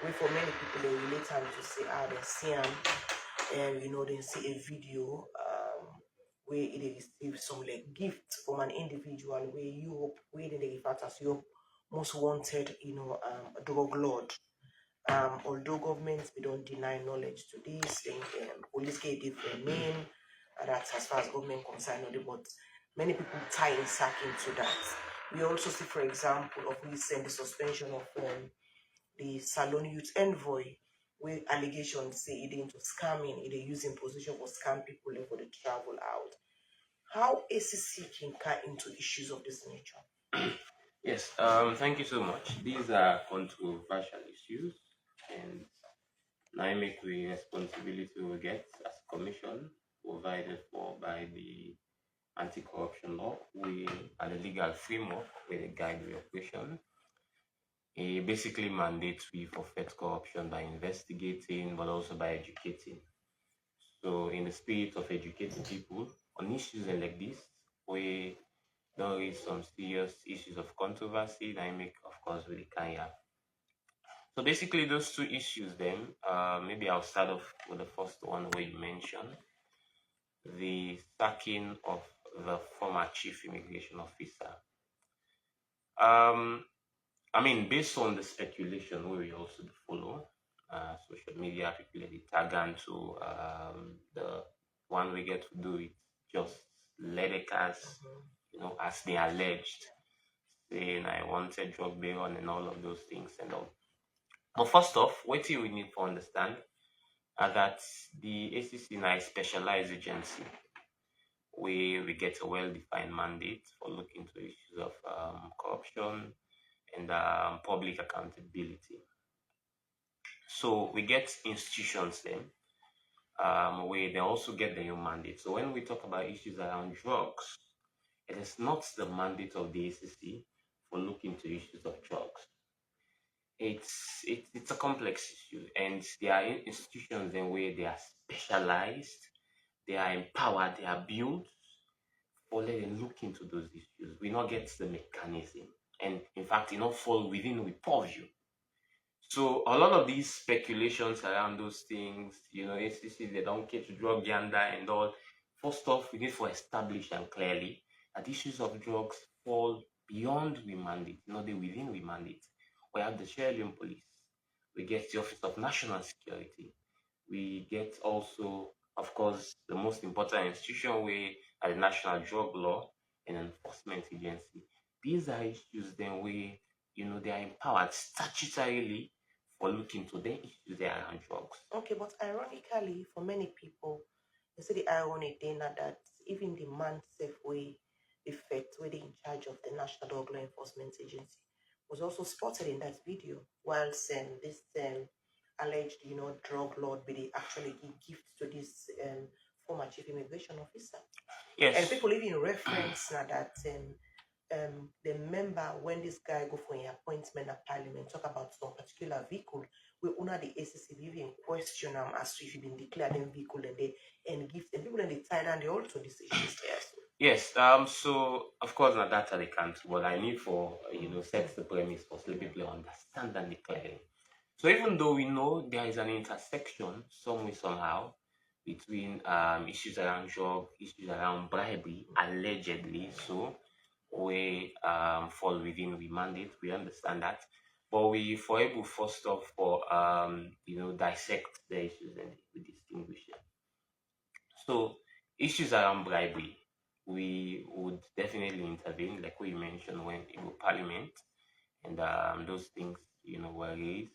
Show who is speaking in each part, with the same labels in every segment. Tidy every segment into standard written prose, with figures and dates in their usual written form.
Speaker 1: where for many people they relate time to say they see and they see a video where they receive some like gift from an individual where where they refer to as your most wanted drug lord. Although governments we don't deny knowledge to this, then police get a different name. That's as far as government concerned, but many people tie in sack into that. We also see, for example, of recent the suspension of the Salon Youth Envoy, where allegations say it into scamming, it using position for scam people for the travel out. How ACC can cut into issues of this nature?
Speaker 2: Yes, thank you so much. These are controversial issues, and now make the responsibility we get as commission provided for by the anti-corruption law. We are the legal framework where they guide the operation. It basically mandates we forfeit corruption by investigating, but also by educating. So, in the spirit of educating people on issues like this, we don't raise some serious issues of controversy. I make, of course, with the Kenya. So basically, those two issues. Then, maybe I'll start off with the first one where you mentioned the sacking of the former chief immigration officer. Um, I mean, based on the speculation we also follow, social media people they tag onto the one we get to do it just let it as as they alleged, saying I wanted drug baron and all of those things and all. But first off, what we need to understand are that the ACC is a specialized agency where we get a well-defined mandate for looking into issues of corruption and public accountability. So we get institutions then where they also get their own mandate. So when we talk about issues around drugs, it is not the mandate of the ACC for looking into issues of drugs. It's a complex issue, and there are institutions in where they are specialized, they are empowered, they are built for letting look into those issues. We not get the mechanism, and in fact, it not fall within the purview. So a lot of these speculations around those things, ACC they don't care to drug gender and all. First off, we need to establish and clearly that issues of drugs fall beyond we mandate, not they within we mandate. We have the Sierra Leone Police, we get the Office of National Security, we get also, of course, the most important institution we are the National Drug Law and Enforcement Agency. These are issues then we, they are empowered statutorily for looking to the issues they are around drugs.
Speaker 1: Okay, but ironically, for many people, they say the irony then that even the man safe way effect where they in charge of the National Drug Law Enforcement Agency was also spotted in that video, while this alleged, drug lord but they actually give gifts to this former chief immigration officer.
Speaker 2: Yes.
Speaker 1: And people even reference now that the member when this guy go for an appointment at parliament talk about some particular vehicle we honor the ACC even question as to if you been declared them vehicle and give them people and they tie down the also decisions there.
Speaker 2: Yes, so of course not that they can't, but I need for set the premise for so people understand and declare. So even though we know there is an intersection some way somehow between issues around drug, issues around bribery, allegedly, so we fall within we mandate, we understand that. But we for able first off for dissect the issues and we distinguish them. So issues around bribery, we would definitely intervene, like we mentioned when it was parliament and those things were raised.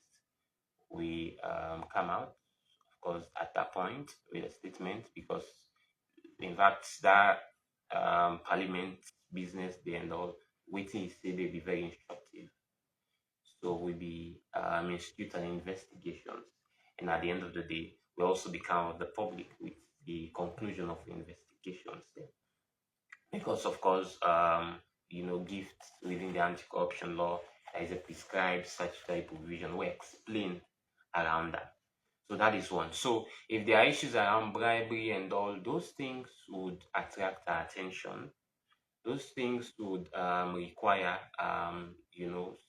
Speaker 2: We come out, of course, at that point with a statement because, in fact, that parliament business day and all, waiting is say they be very instructive. So we be institute an investigations, and at the end of the day, we also become the public with the conclusion of the investigations. Then. Because of course, gifts within the anti-corruption law, there is a prescribed statutory provision we explain around that. So that is one. So if there are issues around bribery and all, those things would attract our attention. Those things would require,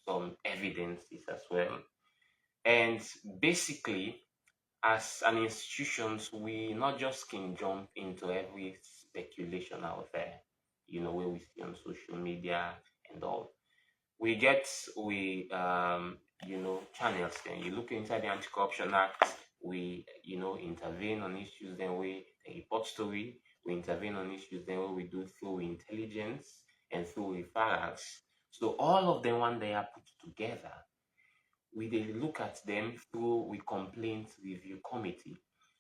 Speaker 2: some evidences as well. And basically, as an institution, we not just can jump into every speculation out there, where we see on social media and all. We get channels. Then you look inside the Anti-Corruption Act. We intervene on issues. Then we report story. We intervene on issues. Then we do through intelligence and through referrals. So all of them, when they are put together, we dey look at them through we complaint review committee.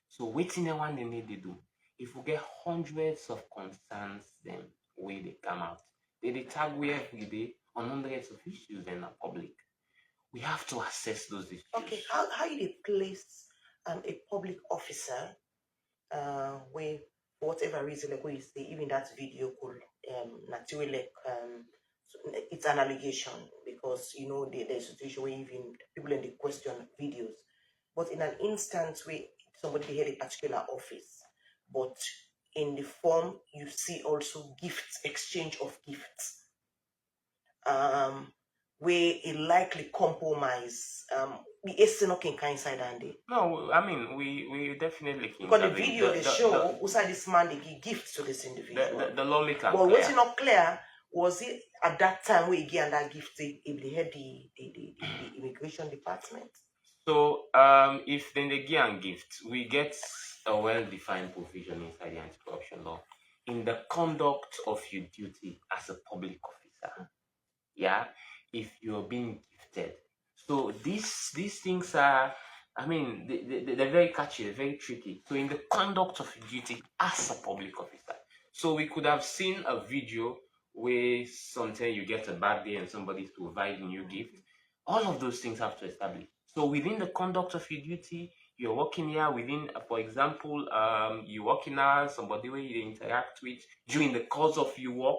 Speaker 2: So wetin dem wan dey need dey do? If we get hundreds of concerns dem wey dey come out, dey tag we every day on hundreds of issues dem na public. We have to assess those issues.
Speaker 1: Okay, how you dey place a public officer wey for whatever reason, like what you say, even that video could naturally like so it's an allegation because there's a situation where even people in the question videos, but in an instance where somebody had a particular office, but in the form you see also gifts, exchange of gifts, where a likely compromise the Essenok in kind side and day.
Speaker 2: No, I mean we definitely can.
Speaker 1: Because the video they show outside this man they give gifts to this individual.
Speaker 2: The lawmaker.
Speaker 1: But what's not clear was it at that time where he gave that gift if they had the immigration department.
Speaker 2: So if then they give gift, we get a well-defined provision inside the anti-corruption law in the conduct of your duty as a public officer. Yeah, if you're being gifted. So these things are, I mean, they're very catchy, they're very tricky. So in the conduct of your duty as a public officer. So we could have seen a video where sometimes you get a bad day and somebody's providing you gift. All of those things have to establish. So within the conduct of your duty, you're working here within, for example, you working hours, somebody where you interact with during the course of your work,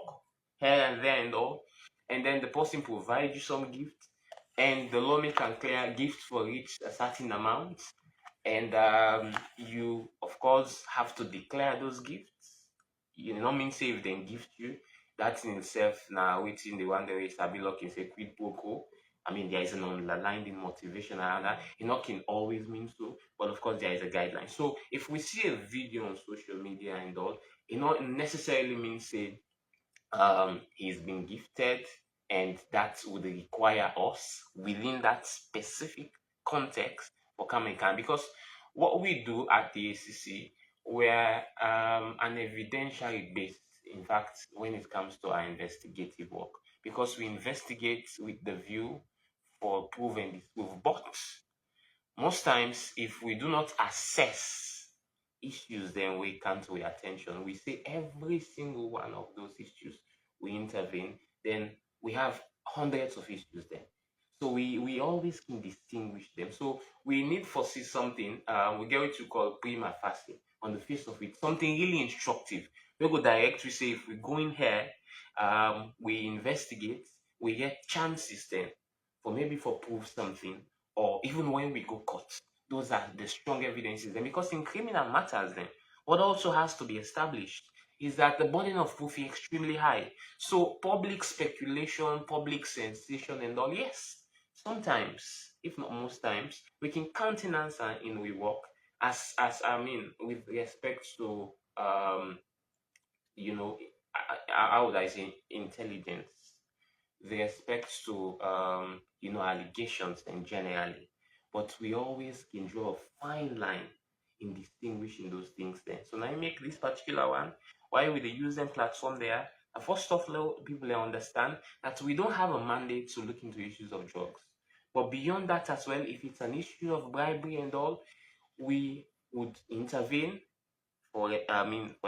Speaker 2: here and there and all, and then the person provides you some gift, and the lawmaker can clear gift for each a certain amount, and you of course have to declare those gifts. You know, mean say if they gift you, that in itself now waiting the one that is sabi lock in say quid pro quo. I mean, there is an underlying motivation around that. It not can always mean so, but of course there is a guideline. So if we see a video on social media and all, it not necessarily means say he's been gifted, and that would require us within that specific context for coming can, because what we do at the ACC, we're an evidentiary based, in fact, when it comes to our investigative work, because we investigate with the view for prove and disprove. But most times, if we do not assess issues, then we can't pay attention. We say every single one of those issues we intervene, then we have hundreds of issues there. So we always can distinguish them. So we need foresee something. We get what you call prima facie on the face of it, something really instructive. We go direct. We say if we go in here, we investigate, we get chances then for maybe for prove something, or even when we go court, those are the strong evidences. And because in criminal matters, then what also has to be established is that the burden of proof is extremely high. So public speculation, public sensation, and all, yes, sometimes, if not most times, we can countenance in we work as I mean, with respect to how would I say intelligence, with respect to allegations and generally, but we always can draw a fine line in distinguishing those things there. So now I make this particular one, why we they use them platform there. And first off, people understand that we don't have a mandate to look into issues of drugs. But beyond that as well, if it's an issue of bribery and all, we would intervene. For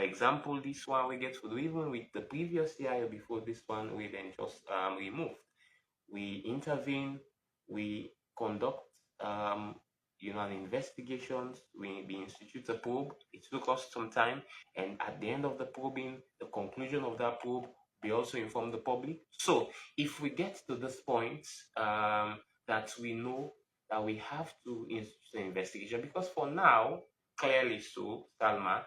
Speaker 2: example, this one we get to do, even with the previous year before this one, we then just remove. We intervene, we conduct an investigation, we institute a probe. It took us some time, and at the end of the probing, the conclusion of that probe, we also inform the public. So if we get to this point, that we know that we have to institute an investigation, because for now, clearly so, Salma,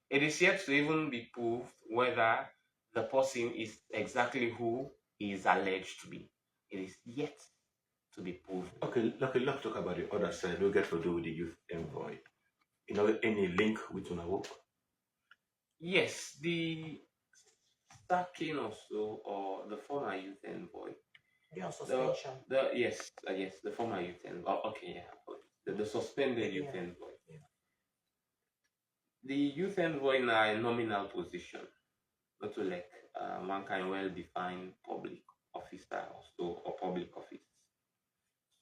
Speaker 2: it is yet to even be proved whether the person is exactly who he is alleged to be. It is yet to be proven.
Speaker 3: Okay, let's talk about the other side. We get to do with the youth envoy. Any link with una work?
Speaker 2: Yes, the sacking also, or the former youth envoy.
Speaker 1: They're on
Speaker 2: The
Speaker 1: suspension.
Speaker 2: yes, the former youth envoy. Oh, okay, yeah, the suspended youth
Speaker 1: Yeah.
Speaker 2: envoy.
Speaker 1: Yeah.
Speaker 2: The youth envoy in a nominal position, not to like one kind well defined public officer or so, or public office.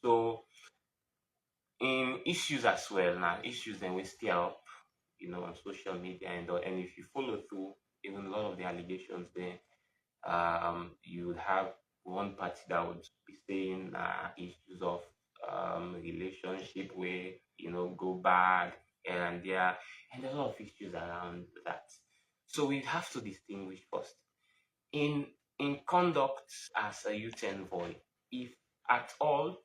Speaker 2: So in issues as well now, issues then we stir up, on social media and if you follow through, even a lot of the allegations there, you would have one party that would be saying issues of relationship where go bad and there, and a lot of issues around that. So we have to distinguish first in conduct as a youth envoy, if at all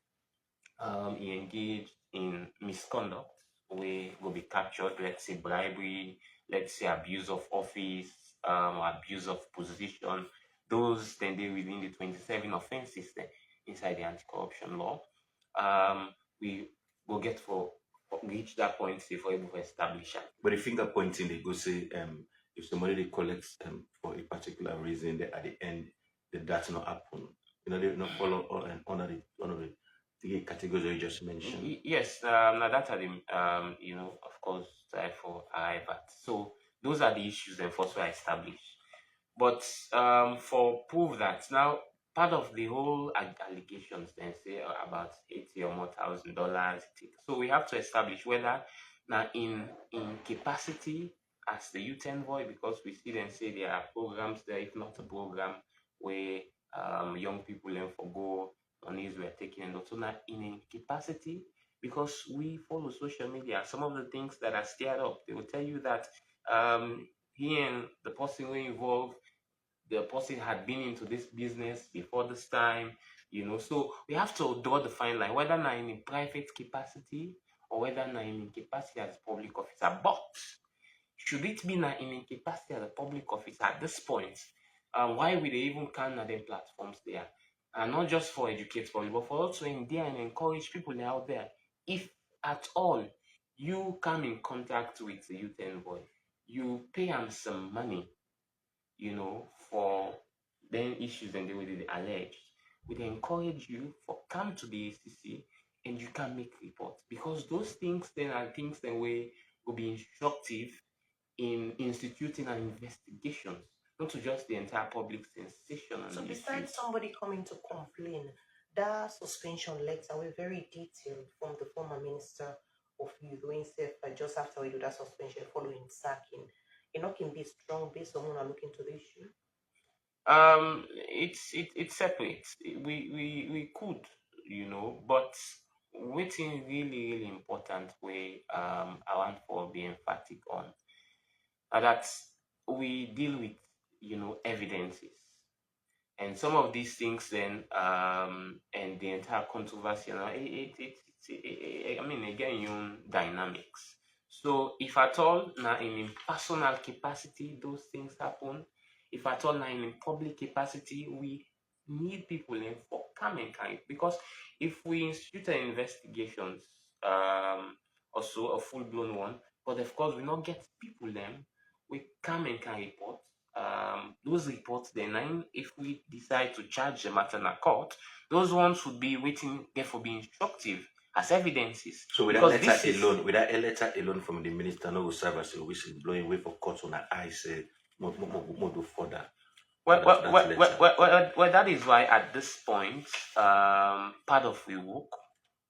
Speaker 2: he engaged in misconduct wey go be captured, let's say bribery, let's say abuse of office, or abuse of position. Those then they within the 27 offenses then inside the anti-corruption law. We will get for reach that point say for able to establish am.
Speaker 3: But the finger pointing, they go say, if somebody they collects for a particular reason, that at the end, that's not happen. They not follow all and one of the three categories you just mentioned.
Speaker 2: Yes, now that are the of course try for arrive at. So those are the issues then first were established. But for prove that now part of the whole allegations then say about 80 or more $1,000. So we have to establish whether now in capacity as the youth envoy, because we see them say there are programs there, if not a program where young people learn for go on these were taken, and also now in incapacity, because we follow social media. Some of the things that are stirred up, they will tell you that he and the person who involved, the person had been into this business before this time, So we have to draw the fine line, whether now in a private capacity or whether now in capacity as a public officer. But should it be now in incapacity as a public officer at this point, why would they even can them platforms there? And not just for educate people, but for also in there and encourage people out there. If at all you come in contact with the youth envoy, you pay them some money, for then issues and the way they alleged, we encourage you for come to the ACC and you can make reports, because those things then are things then way will be instructive in instituting an investigation, not to just the entire public sensation on
Speaker 1: So
Speaker 2: the
Speaker 1: besides
Speaker 2: issues.
Speaker 1: somebody coming to complain, that suspension letter were very detailed from the former minister of youth when said just after we do that suspension following sacking. You know, can be strong based on when I look into the issue.
Speaker 2: It's separate. We could, but waiting really important way I want for be emphatic on that we deal with evidences, and some of these things then and the entire controversy, I mean again your dynamics. So if at all now in personal capacity those things happen, if at all now in public capacity, we need people in for come and kind, because if we institute an investigations, also a full-blown one, but of course we not get people then, we come and can report those reports then, if we decide to charge the matter in a court, those ones would be waiting therefore be instructive as evidences.
Speaker 3: So with that
Speaker 2: Because
Speaker 3: letter
Speaker 2: this is
Speaker 3: alone, with that letter alone from the minister, no will serve as a whistleblowing way for court on our eyes say more do further.
Speaker 2: well, that is why at this point, part of we work,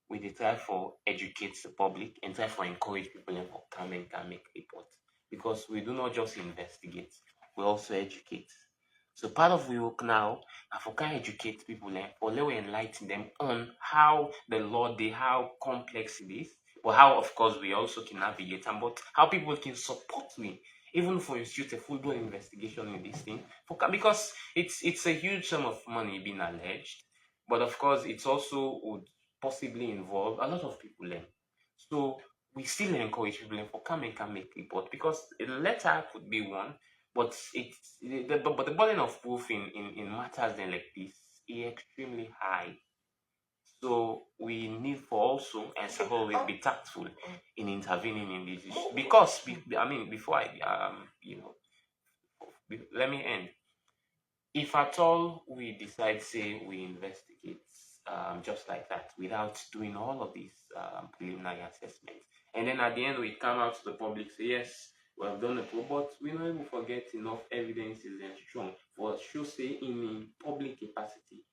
Speaker 2: we try for educate the public and try for encourage people and for come and can make reports, because we do not just investigate, we also educate. So part of we work now and for can educate people and for let we enlighten them on how the law they how complex it is, but how of course we also can navigate them, but how people can support me even for institute a full-blown investigation in this thing for because it's a huge sum of money being alleged, but of course it's also would possibly involve a lot of people then. So we still encourage people then for come and can make report, because a letter could be one, but the burden of proof in matters then like this is extremely high. So we need for also, as
Speaker 1: Okay.
Speaker 2: always, be tactful in intervening in these issues.
Speaker 1: Mo-
Speaker 2: Because, before let me end. If at all we decide, say, we investigate just like that without doing all of these preliminary assessments, and then at the end we come out to the public, say, yes, we have done a probe, but we don't even forget enough evidences and strong for show, say, in a public capacity,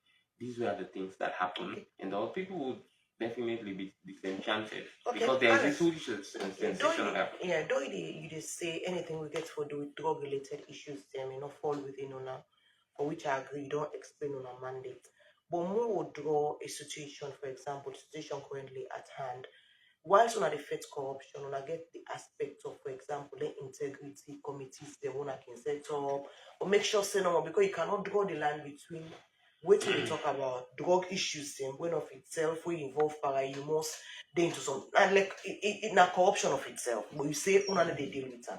Speaker 2: these were the things that happened,
Speaker 1: Okay.
Speaker 2: and all people would definitely be disenchanted
Speaker 1: Okay,
Speaker 2: because there's
Speaker 1: Alex.
Speaker 2: this huge sensation happening.
Speaker 1: Though you did say anything we get for the drug related issues, them, fall within on for which I agree, you don't explain on a mandate. But more would draw a situation, for example, situation currently at hand. Whilst on the fight corruption, on get the aspect of, for example, the integrity committees, the one can set up, or make sure say no more, because you cannot draw the line between what we talk about drug issues and when of itself we involve para you must dey into some and like it na corruption of itself, but you say una they deal with them.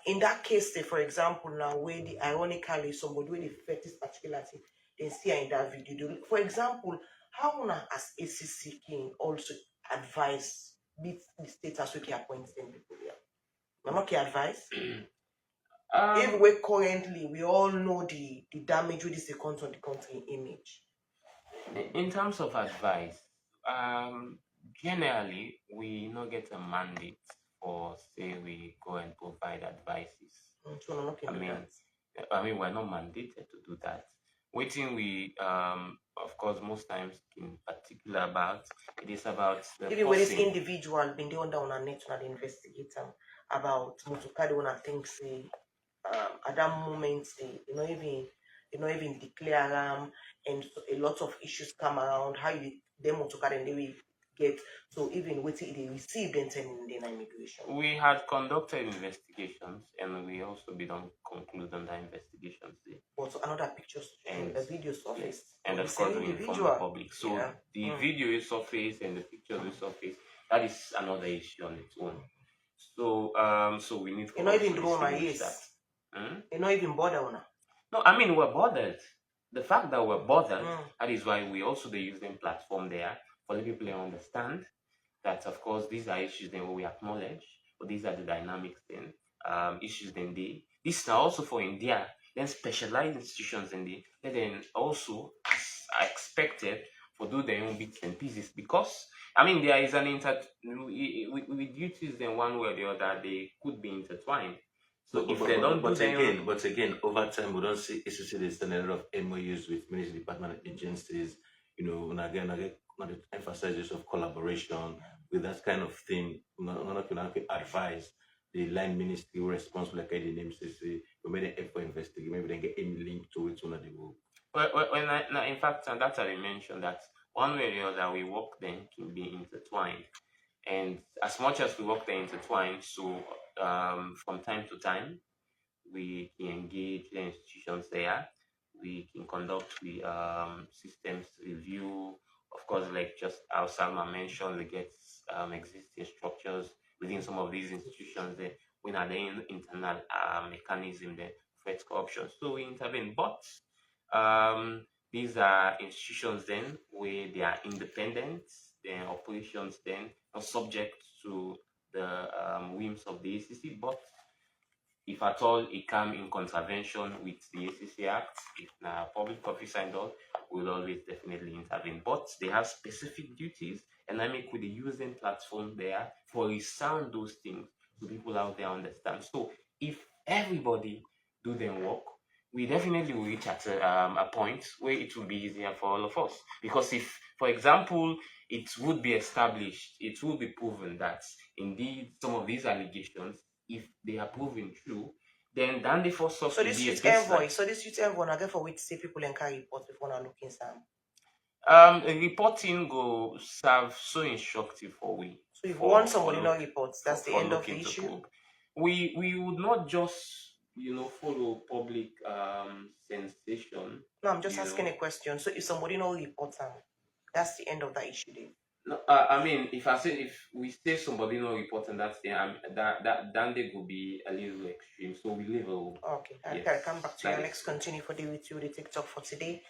Speaker 1: In that case, say, for example, now where the ironically somebody with the fetish particular thing, then see her in that video. For example, how una as ACC can also advise beat the status we can appoint them people here. Mama can advise. If we currently we all know the damage with this comes on the country image.
Speaker 2: In terms of advice, generally we not get a mandate for, say, we go and provide advices.
Speaker 1: So no,
Speaker 2: I mean, we're not mandated to do that. Waiting we of course most times in particular about it is about the
Speaker 1: even when this
Speaker 2: person.
Speaker 1: individual been the under on a net on the investigator about Mutukadi when I think say at that moment say you know even declare and so a lot of issues come around how you them Mutukadi and they will get so even waiting they receive them in the immigration.
Speaker 2: We had conducted investigations and we also be done conclude on the investigations there.
Speaker 1: But another picture and the video surface.
Speaker 2: And
Speaker 1: But
Speaker 2: of
Speaker 1: the
Speaker 2: course
Speaker 1: same
Speaker 2: we inform the
Speaker 1: individual.
Speaker 2: public. So
Speaker 1: Yeah.
Speaker 2: the video is surface and the pictures will surface. That is another issue on its own. So we need to
Speaker 1: You not even
Speaker 2: also
Speaker 1: draw my
Speaker 2: distinguish
Speaker 1: ears.
Speaker 2: that.
Speaker 1: You not even bother on.
Speaker 2: No, I mean we're bothered. The fact that we're bothered, that is why we also the use them platform there for the people to understand that of course these are issues then we acknowledge, but these are the dynamics then issues then these are also for India, then specialized institutions in the then also are expected for do their own bits and pieces because I mean there is an with duties then one way or the other they could be intertwined. So if they don't do them,
Speaker 3: but again, over time we don't see ACC the standard of MOUs with ministry department agencies. And again, not the emphasis of collaboration with that kind of thing. Not can advise the line ministry responsible like the name says, we made an effort investigate. Maybe they get any link to it. They will.
Speaker 2: In fact, and that's how I mentioned that one way or the other we work then can be intertwined. And as much as we work there intertwined, so from time to time, we can engage the institutions there. We can conduct the systems review. Of course, like just how Salma mentioned, we get existing structures within some of these institutions there. We are the internal mechanism there fight corruption. So we intervene. But these are institutions then where they are independent, their operations then not subject to the whims of the ACC, but if at all it come in contravention with the ACC Act, if na public officer and all, will always definitely intervene. But they have specific duties, and I make with the using platform there for resound those things so people out there understand. So if everybody do their work, we definitely will reach at a point where it will be easier for all of us. Because if, for example, it would be established, it will be proven that indeed some of these allegations, if they are proven true, then they force us
Speaker 1: So
Speaker 2: to
Speaker 1: this
Speaker 2: be a
Speaker 1: youth envoy,
Speaker 2: baseline.
Speaker 1: so this youth envoy, I get for which say people and carry reports before now looking some.
Speaker 2: Reporting go serve so instructive for we.
Speaker 1: So if
Speaker 2: for-
Speaker 1: want somebody
Speaker 2: for
Speaker 1: no
Speaker 2: look-
Speaker 1: reports, that's the
Speaker 2: for
Speaker 1: end of the
Speaker 2: looking to
Speaker 1: issue.
Speaker 2: probe. We would not just follow public sensation.
Speaker 1: No, I'm just
Speaker 2: you
Speaker 1: asking
Speaker 2: know.
Speaker 1: a question. So if somebody no reports them, that's the end of that issue then.
Speaker 2: No, I mean, if we say somebody no report and that's the that then they could be a little extreme. So we leave a
Speaker 1: Okay,
Speaker 2: yes,
Speaker 1: I'll come back to you.
Speaker 2: that
Speaker 1: Let's
Speaker 2: is-
Speaker 1: continue for the with you the TikTok for today.